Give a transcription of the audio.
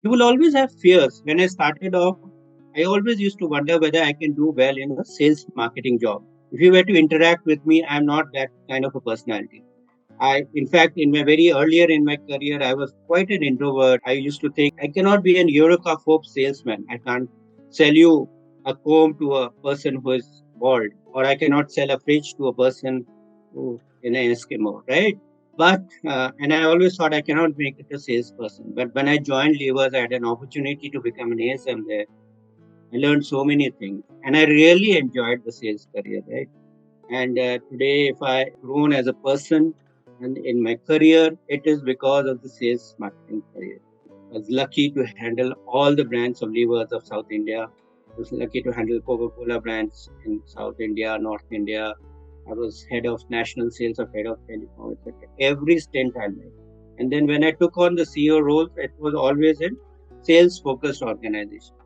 You will always have fears. When I started off, I always used to wonder whether I can do well in a sales marketing job. If you were to interact with me, I'm not that kind of a personality. In fact, in my very earlier in my career, I was quite an introvert. I used to think I cannot be an Eureka Forbes salesman. I can't sell you a comb to a person who is bald, or I cannot sell a fridge to a person who in an Eskimo, right? And I always thought I cannot make it a salesperson. But when I joined Levers, I had an opportunity to become an ASM there. I learned so many things, and I really enjoyed the sales career, right? And today, if I grown as a person and in my career, it is because of the sales marketing career. I was lucky to handle all the brands of levers of South India. I was lucky to handle Coca-Cola brands in South India, North India. I was head of national sales of head of telecom, etc. Every stint I made. And then when I took on the CEO role, it was always in sales focused organization.